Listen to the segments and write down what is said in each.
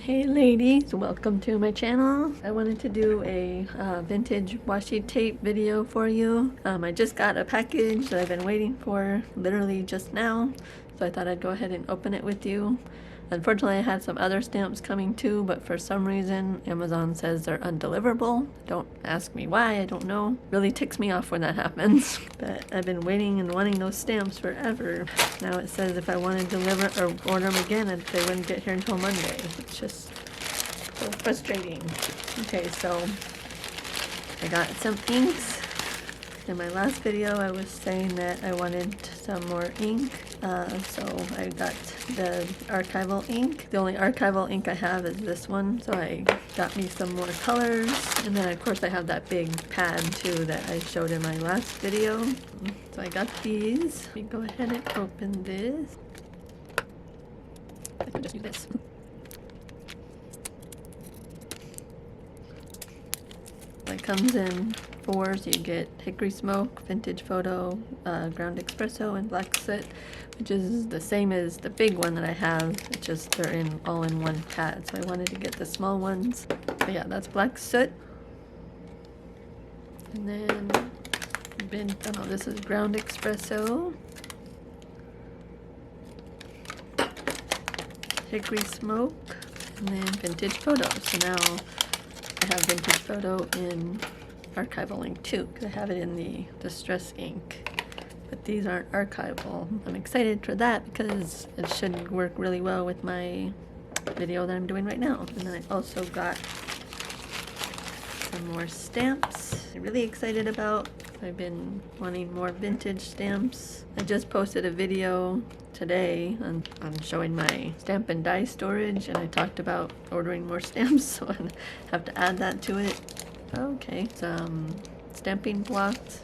Hey ladies, welcome to my channel. I wanted to do a vintage washi tape video for you. I just got a package that I've been waiting for literally just now, so I thought I'd go ahead and open it with you. Unfortunately, I had some other stamps coming too, but for some reason Amazon says they're undeliverable. Don't ask me why, I don't know. Really ticks me off when that happens. But I've been waiting and wanting those stamps forever. Now it says if I want to deliver or order them again, they wouldn't get here until Monday. It's just so frustrating. Okay, so I got some inks. In my last video, I was saying that I wanted some more ink. So I got the archival ink. The only archival ink I have is this one, so I got me some more colors. And then of course I have that big pad too that I showed in my last video. So I got these. Let me go ahead and open this. I can just use this. It comes in four, so you get hickory smoke, vintage photo, ground espresso, and black soot, which is the same as the big one that I have. It's just they're all in one pad, so I wanted to get the small ones. But yeah, that's black soot. And then this is ground espresso, hickory smoke, and then vintage photo. So now I have vintage photo in archival ink too, because I have it in the distress ink, but these aren't archival. I'm excited for that because it should work really well with my video that I'm doing right now. And then I also got some more stamps I'm really excited about. I've been wanting more vintage stamps. I just posted a video today on showing my stamp and die storage, and I talked about ordering more stamps, so I have to add that to it. Okay, some stamping blocks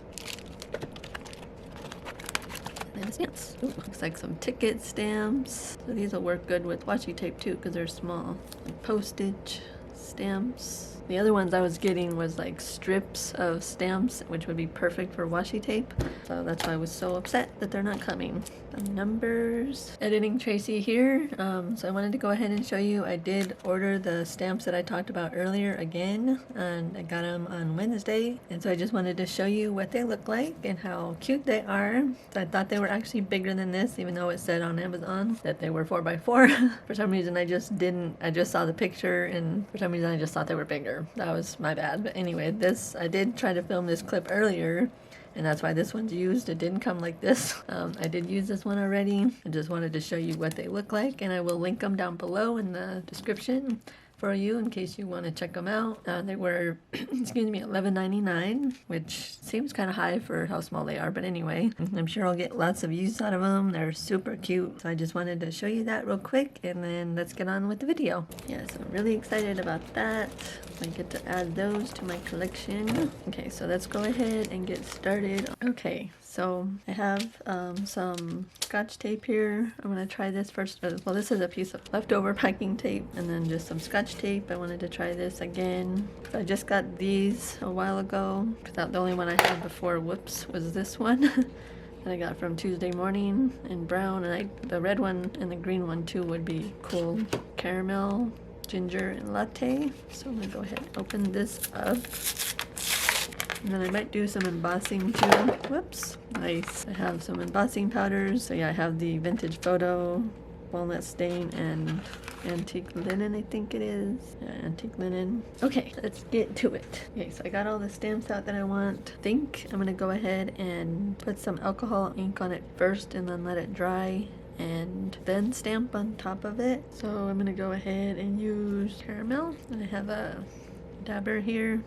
and stamps. Ooh, looks like some ticket stamps. So these will work good with washi tape too because they're small. And postage stamps. The other ones I was getting was like strips of stamps, which would be perfect for washi tape. So that's why I was so upset that they're not coming. The numbers. Editing Tracy here. So I wanted to go ahead and show you. I did order the stamps that I talked about earlier again, and I got them on Wednesday. And so I just wanted to show you what they look like and how cute they are. So I thought they were actually bigger than this, even though it said on Amazon that they were 4x4. For some reason I just saw the picture, and for some reason I just thought they were bigger. That was my bad. But anyway, I did try to film this clip earlier, and that's why this one's used. It didn't come like this. I did use this one already. I just wanted to show you what they look like, and I will link them down below in the description for you in case you want to check them out. They were, excuse me, $11.99, which seems kind of high for how small they are, but anyway, I'm sure I'll get lots of use out of them. They're super cute, so I just wanted to show you that real quick, and then let's get on with the video. Yeah, so I'm really excited about that. I get to add those to my collection. Okay, so let's go ahead and get started. Okay, so I have some scotch tape here. I'm going to try this first. Well, this is a piece of leftover packing tape, and then just some scotch tape. I wanted to try this again. So I just got these a while ago. The only one I had before, whoops, was this one. that I got from Tuesday Morning in brown, and the red one and the green one too would be cool. Caramel, ginger, and latte. So I'm going to go ahead and open this up. And then I might do some embossing too. Whoops. Nice. I have some embossing powders. So yeah, I have the vintage photo, walnut stain, and antique linen, I think it is. Yeah, antique linen. Okay, let's get to it. Okay, so I got all the stamps out that I want. I think I'm going to go ahead and put some alcohol ink on it first and then let it dry and then stamp on top of it. So I'm going to go ahead and use caramel. And I have a dabber here.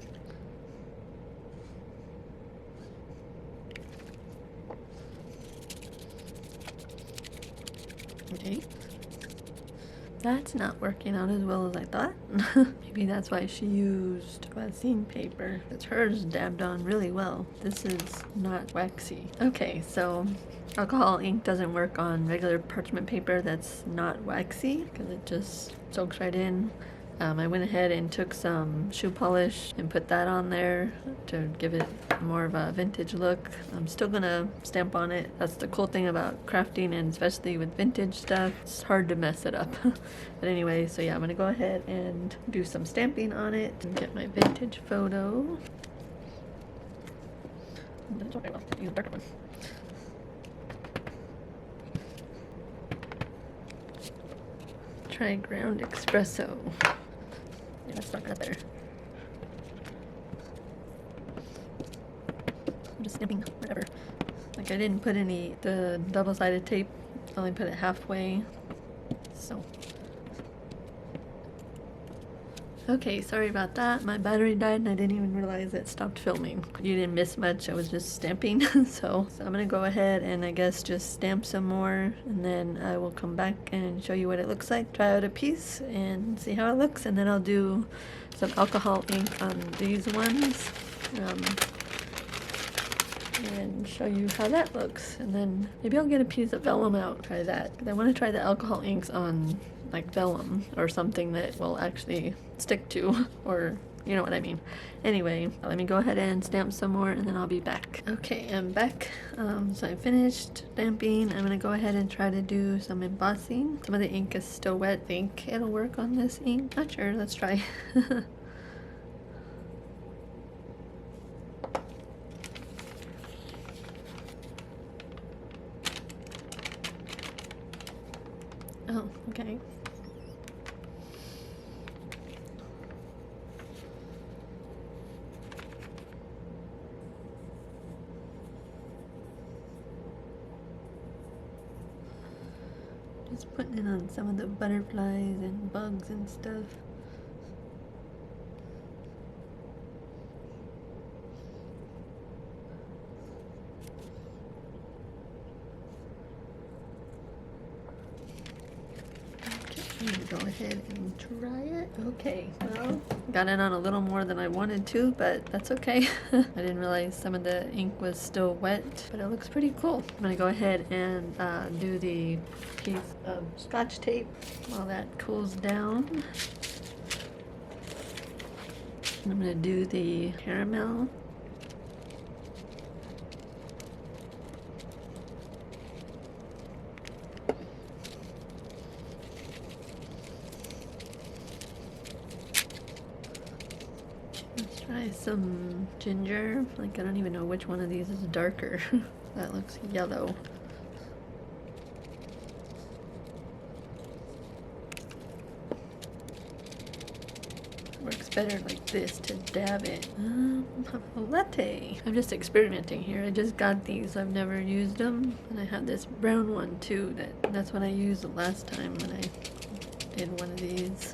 Okay. That's not working out as well as I thought. Maybe that's why she used glassine paper. It's hers dabbed on really well. This is not waxy. Okay, so alcohol ink doesn't work on regular parchment paper that's not waxy because it just soaks right in. I went ahead and took some shoe polish and put that on there to give it more of a vintage look. I'm still gonna stamp on it. That's the cool thing about crafting, and especially with vintage stuff, it's hard to mess it up. But anyway, so yeah, I'm gonna go ahead and do some stamping on it and get my vintage photo. That's okay, well, use a darker one. Try ground espresso. Yeah, that's not that better. I'm just stamping, whatever. Like I didn't put the double-sided tape, I only put it halfway. So. Okay, sorry about that. My battery died and I didn't even realize it stopped filming. You didn't miss much, I was just stamping. so I'm gonna go ahead and I guess just stamp some more, and then I will come back and show you what it looks like. Try out a piece and see how it looks, and then I'll do some alcohol ink on these ones. And show you how that looks, and then maybe I'll get a piece of vellum out, try that. I want to try the alcohol inks on like vellum or something that will actually stick to, or you know what I mean. Anyway, let me go ahead and stamp some more and then I'll be back. Okay, I'm back. So I finished stamping. I'm gonna go ahead and try to do some embossing. Some of the ink is still wet. I think it'll work on this ink. Not sure, let's try. Oh, okay. Just putting it on some of the butterflies and bugs and stuff. Go ahead and try it. Okay, well, got it on a little more than I wanted to, but that's okay. I didn't realize some of the ink was still wet, but it looks pretty cool. I'm gonna go ahead and do the piece of scotch tape while that cools down. And I'm gonna do the caramel. Try some ginger. Like, I don't even know which one of these is darker. That looks yellow. Works better like this to dab it. Latte. I'm just experimenting here. I just got these. I've never used them. And I have this brown one too. That's what I used the last time when I did one of these.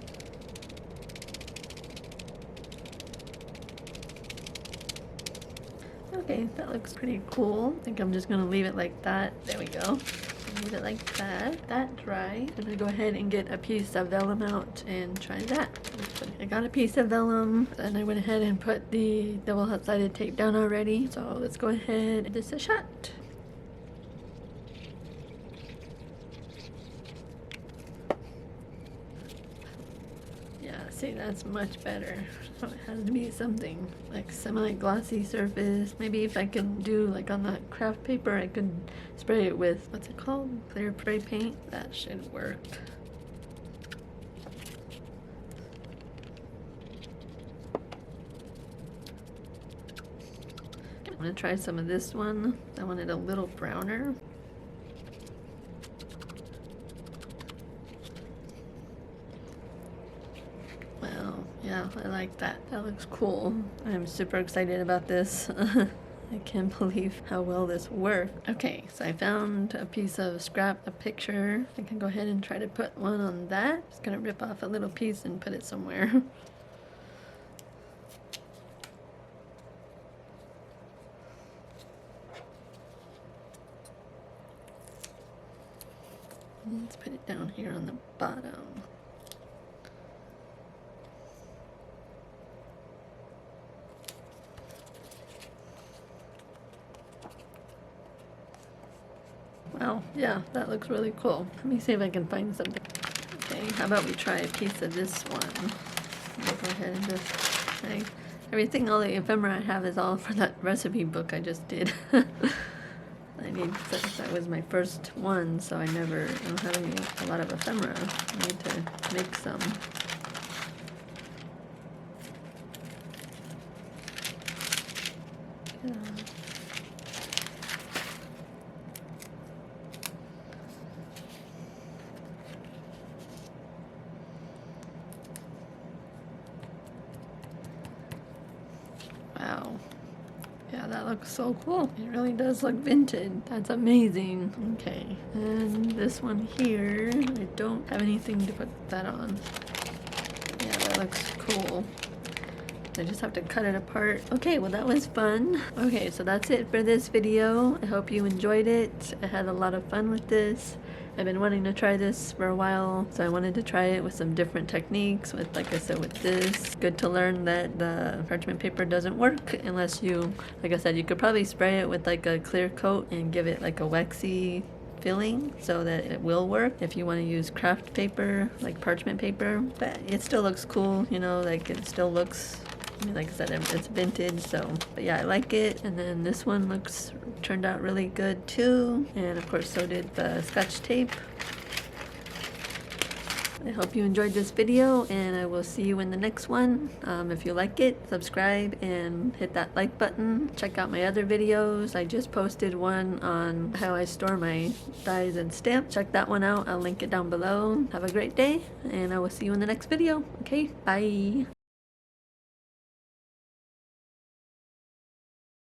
Okay, that looks pretty cool. I think I'm just gonna leave it like that. There we go. Leave it like that. That dry. I'm gonna go ahead and get a piece of vellum out and try that. I got a piece of vellum, and I went ahead and put the double-sided tape down already. So let's go ahead and give this a shot. See, that's much better. So it has to be something like semi-glossy surface. Maybe if I could do like on that craft paper, I could spray it with, what's it called? Clear spray paint. That should work. I'm gonna try some of this one. I want it a little browner. Yeah, I like that. That looks cool. I'm super excited about this. I can't believe how well this worked. Okay, so I found a piece of scrap, a picture. I can go ahead and try to put one on that. Just gonna rip off a little piece and put it somewhere. Let's put it down here on the bottom. Wow, yeah, that looks really cool. Let me see if I can find something. Okay, how about we try a piece of this one? I'll go ahead and just like everything, all the ephemera I have is all for that recipe book I just did. I need that was my first one, so I don't have a lot of ephemera. I need to make some. Yeah. Wow. Yeah, that looks so cool. It really does look vintage. That's amazing. Okay, and this one here, I don't have anything to put that on. Yeah, that looks cool. I just have to cut it apart. Okay, well that was fun. Okay, so that's it for this video. I hope you enjoyed it. I had a lot of fun with this. I've been wanting to try this for a while, so I wanted to try it with some different techniques. With, like I said, with this, good to learn that the parchment paper doesn't work unless you, like I said, you could probably spray it with like a clear coat and give it like a waxy filling so that it will work if you want to use craft paper, like parchment paper. But it still looks cool, you know, like it still looks, I mean, like I said, it's vintage, so, but yeah, I like it. And then this one turned out really good too. And of course, so did the scotch tape. I hope you enjoyed this video, and I will see you in the next one. If you like it, subscribe and hit that like button. Check out my other videos. I just posted one on how I store my dies and stamps. Check that one out. I'll link it down below. Have a great day, and I will see you in the next video. Okay, bye.